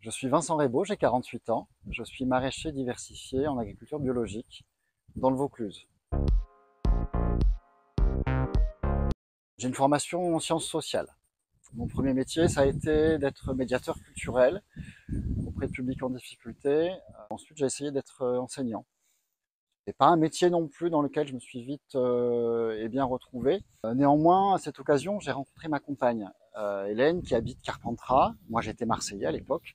Je suis Vincent Raybaud, j'ai 48 ans. Je suis maraîcher diversifié en agriculture biologique dans le Vaucluse. J'ai une formation en sciences sociales. Mon premier métier, ça a été d'être médiateur culturel auprès de publics en difficulté. Ensuite, j'ai essayé d'être enseignant. C'est pas un métier non plus dans lequel je me suis vite bien retrouvé. Néanmoins, à cette occasion, j'ai rencontré ma compagne, Hélène, qui habite Carpentras. Moi, j'étais Marseillais à l'époque.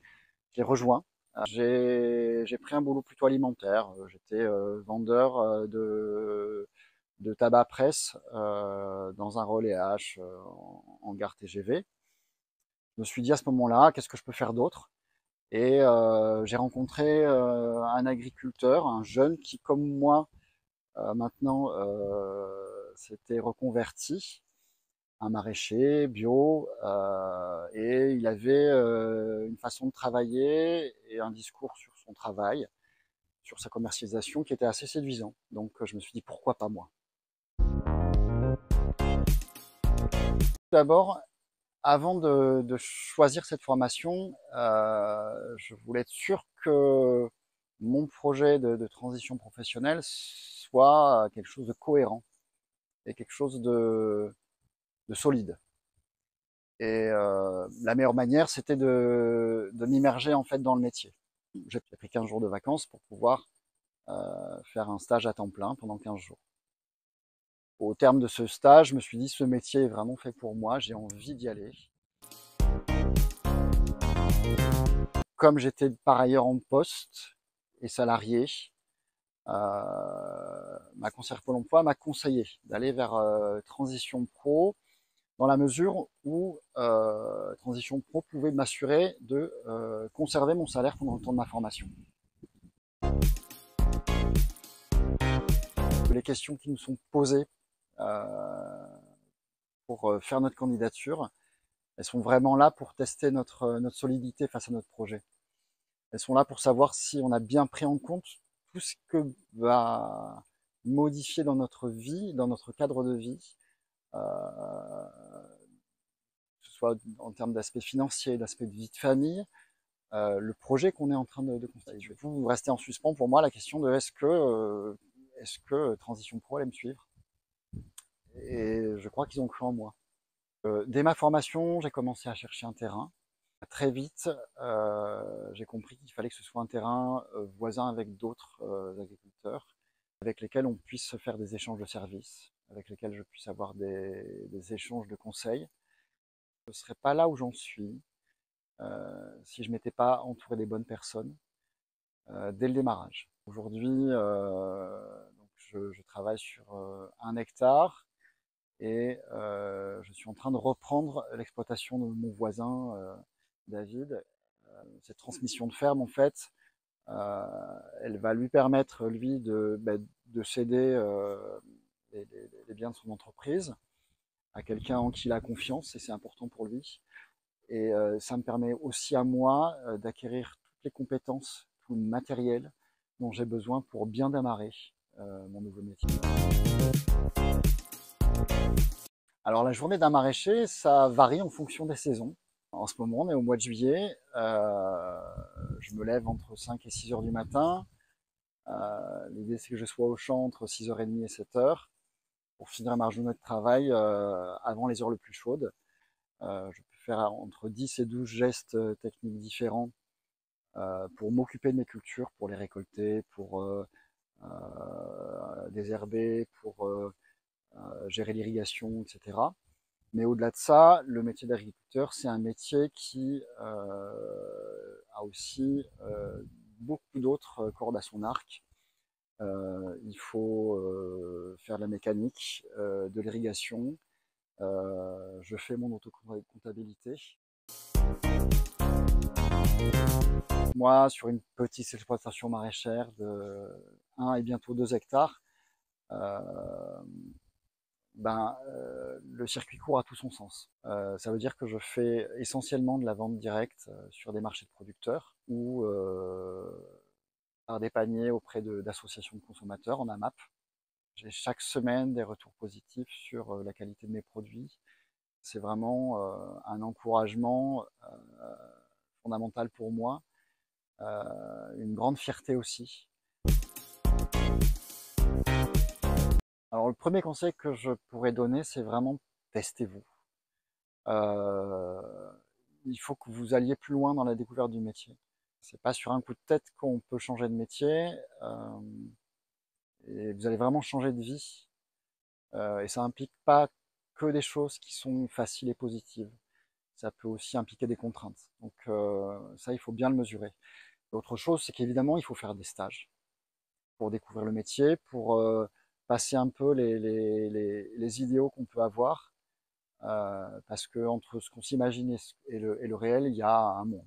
Je l'ai rejoint. J'ai pris un boulot plutôt alimentaire. J'étais vendeur de tabac presse dans un relais H en gare TGV. Je me suis dit à ce moment-là, qu'est-ce que je peux faire d'autre? Et j'ai rencontré un agriculteur, un jeune qui, comme moi, maintenant s'était reconverti, un maraîcher bio, et il avait une façon de travailler et un discours sur son travail, sur sa commercialisation qui était assez séduisant. Donc je me suis dit pourquoi pas moi. D'abord, avant de choisir cette formation, je voulais être sûr que mon projet de transition professionnelle soit quelque chose de cohérent et quelque chose de solide. Et la meilleure manière, c'était de m'immerger en fait dans le métier. J'ai pris 15 jours de vacances pour pouvoir faire un stage à temps plein pendant 15 jours. Au terme de ce stage, je me suis dit, ce métier est vraiment fait pour moi, j'ai envie d'y aller. Comme j'étais par ailleurs en poste et salarié, ma conseillère Pôle emploi m'a conseillé d'aller vers Transition Pro, dans la mesure où Transition Pro pouvait m'assurer de conserver mon salaire pendant le temps de ma formation. Les questions qui nous sont posées pour faire notre candidature, elles sont vraiment là pour tester notre solidité face à notre projet. Elles sont là pour savoir si on a bien pris en compte tout ce que va modifier dans notre vie, dans notre cadre de vie, que ce soit en termes d'aspect financier, d'aspect de vie de famille, le projet qu'on est en train de construire. Du coup, vous restez en suspens pour moi la question de est-ce que Transition Pro allait me suivre? Et je crois qu'ils ont cru en moi. Dès ma formation, j'ai commencé à chercher un terrain. Très vite, j'ai compris qu'il fallait que ce soit un terrain voisin avec d'autres agriculteurs, avec lesquels on puisse se faire des échanges de services, avec lesquels je puisse avoir des échanges de conseils. Je ne serais pas là où j'en suis si je ne m'étais pas entouré des bonnes personnes dès le démarrage. Aujourd'hui, je travaille sur 1 hectare et je suis en train de reprendre l'exploitation de mon voisin David. Cette transmission de ferme, en fait, elle va lui permettre, lui, de céder les biens de son entreprise à quelqu'un en qui il a confiance, et c'est important pour lui. Et ça me permet aussi à moi d'acquérir toutes les compétences, tout le matériel dont j'ai besoin pour bien démarrer mon nouveau métier. Alors la journée d'un maraîcher, ça varie en fonction des saisons. En ce moment, on est au mois de juillet. Je me lève entre 5 et 6 heures du matin. L'idée, c'est que je sois au champ entre 6h30 et 7h pour finir ma journée de travail avant les heures les plus chaudes. Je peux faire entre 10 et 12 gestes techniques différents pour m'occuper de mes cultures, pour les récolter, pour désherber, pour gérer l'irrigation, etc. Mais au-delà de ça, le métier d'agriculteur, c'est un métier qui a aussi beaucoup d'autres cordes à son arc. Il faut faire de la mécanique, de l'irrigation. Je fais mon autocomptabilité. Moi, sur une petite exploitation maraîchère de 1 et bientôt 2 hectares, le circuit court a tout son sens. Ça veut dire que je fais essentiellement de la vente directe sur des marchés de producteurs ou par des paniers auprès d'associations de consommateurs en AMAP. J'ai chaque semaine des retours positifs sur la qualité de mes produits. C'est vraiment un encouragement fondamental pour moi, une grande fierté aussi. Alors le premier conseil que je pourrais donner, c'est vraiment testez-vous. Il faut que vous alliez plus loin dans la découverte du métier. C'est pas sur un coup de tête qu'on peut changer de métier, et vous allez vraiment changer de vie. Et ça implique pas que des choses qui sont faciles et positives. Ça peut aussi impliquer des contraintes. Donc ça, il faut bien le mesurer. L'autre chose, c'est qu'évidemment, il faut faire des stages pour découvrir le métier, pour passer un peu les idéaux qu'on peut avoir, parce que entre ce qu'on s'imagine et le réel, il y a un monde.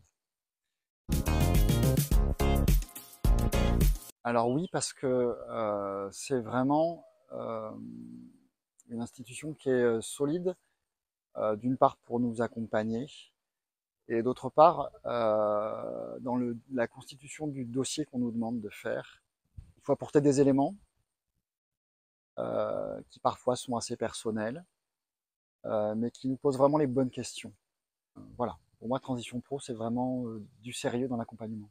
Alors oui, parce que c'est vraiment une institution qui est solide, d'une part pour nous accompagner, et d'autre part, dans la constitution du dossier qu'on nous demande de faire, il faut apporter des éléments qui parfois sont assez personnels, mais qui nous posent vraiment les bonnes questions. Voilà, pour moi, Transition Pro, c'est vraiment du sérieux dans l'accompagnement.